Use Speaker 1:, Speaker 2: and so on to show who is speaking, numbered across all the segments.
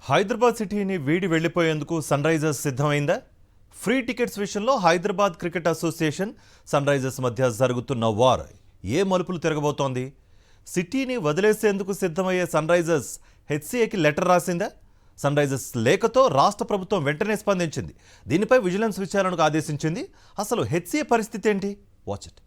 Speaker 1: హైదరాబాద్ సిటీని వీడి వెళ్లిపోయేందుకు సన్ రైజర్స్ సిద్ధమైందా? ఫ్రీ టికెట్స్ విషయంలో Hyderabad cricket association Sunrisers మధ్య జరుగుతున్న వార్ ఏ మలుపులు తిరగబోతోంది? సిటీని వదిలేసేందుకు సిద్ధమయ్యే సన్ రైజర్స్ హెచ్సీఏకి లెటర్ రాసిందా? సన్ రైజర్స్ లేఖతో రాష్ట్ర ప్రభుత్వం వెంటనే స్పందించింది. దీనిపై విజిలెన్స్ విచారణకు ఆదేశించింది. అసలు హెచ్సీఏ పరిస్థితి ఏంటి? Watch it.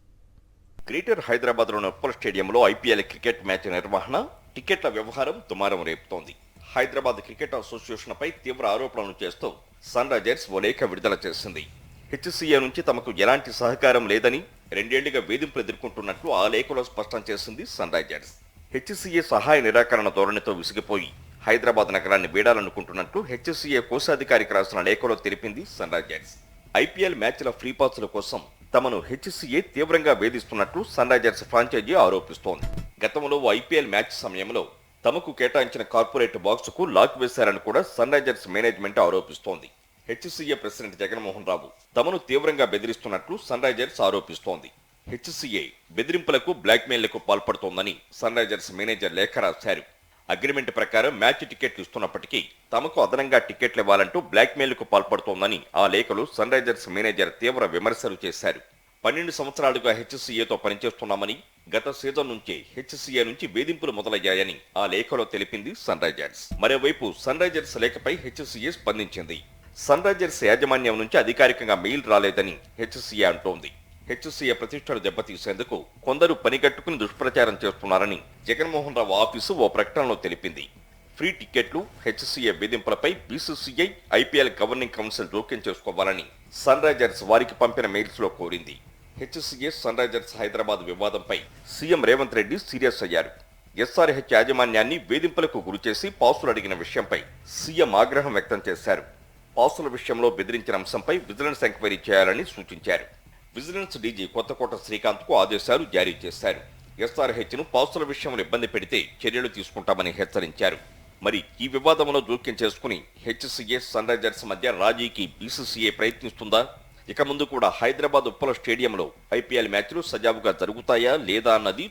Speaker 2: గ్రేటర్ హైదరాబాద్లోని ఉప్పల్ స్టేడియంలో ఐపీఎల్ క్రికెట్ మ్యాచ్ నిర్వహణ, టికెట్ల వ్యవహారం దుమారం రేపుతోంది. హైదరాబాద్ క్రికెట్ అసోసియేషన్పై తీవ్ర ఆరోపణలు చేస్తూ సన్ రైజర్స్ ఓ లేఖ విడుదల చేసింది. హెచ్సీఏ నుంచి తమకు ఎలాంటి సహకారం లేదని, 2 ఏళ్లుగా వేధింపులు ఎదుర్కొంటున్నట్లు ఆ లేఖలో స్పష్టం చేసింది సన్ రైజర్స్. హెచ్సీఏ సహాయ నిరాకరణ ధోరణితో విసిగిపోయి హైదరాబాద్ నగరాన్ని వీడాలనుకుంటున్నట్లు హెచ్సీఏ కోశాధికారికి రాసిన లేఖలో తెలిపింది సన్ రైజర్స్. ఐపీఎల్ మ్యాచ్ల ఫ్రీ పాసుల కోసం తమను హెచ్సీఏ తీవ్రంగా వేధిస్తున్నట్లు సన్ రైజర్స్ ఫ్రాంచైజీ ఆరోపిస్తోంది. గతంలో ఐపీఎల్ మ్యాచ్ సమయంలో తమకు కేటాయించిన కార్పొరేట్ బాక్సుకు లాక్ వేశారని కూడా సన్ రైజర్స్ మేనేజ్మెంట్ ఆరోపిస్తోంది. హెచ్సీఏ ప్రెసిడెంట్ జగన్మోహన్ రావు తమను తీవ్రంగా బెదిరిస్తున్నట్లు సన్ రైజర్స్ ఆరోపిస్తోంది. హెచ్సీఏ బెదిరింపులకు, బ్లాక్మెయిల్లకు పాల్పడుతోందని సన్ రైజర్స్ మేనేజర్ లేఖ రాశారు. అగ్రిమెంట్ ప్రకారం మ్యాచ్ టికెట్లు ఇస్తున్నప్పటికీ తమకు అదనంగా టికెట్లు ఇవ్వాలంటూ బ్లాక్మెయిల్కు పాల్పడుతోందని ఆ లేఖలో సన్ రైజర్స్ మేనేజర్ తీవ్ర విమర్శలు చేశారు. 12 సంవత్సరాలుగా హెచ్సీఏతో పనిచేస్తున్నామని, గత సీజన్ నుంచే హెచ్సీఏ నుంచి వేధింపులు మొదలయ్యాయని ఆ లేఖలో తెలిపింది సన్ రైజర్స్. మరోవైపు సన్ రైజర్స్ లేఖపై హెచ్సీఏ స్పందించింది. సన్ రైజర్స్ యాజమాన్యం నుంచి అధికారికంగా మెయిల్ రాలేదని హెచ్సీఏ అంటోంది. హెచ్సీఏ ప్రతిష్టను దెబ్బతీసేందుకు కొందరు పనిగట్టుకుని దుష్ప్రచారం చేస్తున్నారని జగన్మోహన్ రావు ఆఫీసు ఓ ప్రకటనలో తెలిపింది. ఫ్రీ టికెట్లు, హెచ్సీఏ వేధింపులపై బీసీసీఐ, ఐపీఎల్ గవర్నింగ్ కౌన్సిల్ జోక్యం చేసుకోవాలని సన్ రైజర్స్ వారికి పంపిన మెయిల్స్ లో కోరింది. హెచ్సీఏ సన్ రైజర్స్ హైదరాబాద్ వివాదంపై సీఎం రేవంత్ రెడ్డి సీరియస్ అయ్యారు. ఎస్ఆర్హెచ్ యాజమాన్యాన్ని వేధింపులకు గురిచేసి పాసులు అడిగిన విషయంపై సీఎం ఆగ్రహం వ్యక్తం చేశారు. పాసుల విషయంలో బెదిరించిన అంశంపై విజిలెన్స్ ఎంక్వైరీ చేయాలని సూచించారు. విజిలెన్స్ డీజీ కొత్తకోట శ్రీకాంత్ కు ఆదేశాలు జారీ చేశారు. ఎస్ఆర్హెచ్ ను పాసుల విషయంలో ఇబ్బంది పెడితే చర్యలు తీసుకుంటామని హెచ్చరించారు. మరి ఈ వివాదంలో జోక్యం చేసుకుని హెచ్సీఏ, సన్ రైజర్స్ మధ్య రాజీకి బీసీసీఐ ప్రయత్నిస్తుందా? ఇక ముందు కూడా హైదరాబాద్ ఉప్పల స్టేడియంలో ఐపీఎల్ మ్యాచ్లు సజావుగా జరుగుతాయా లేదా అన్నది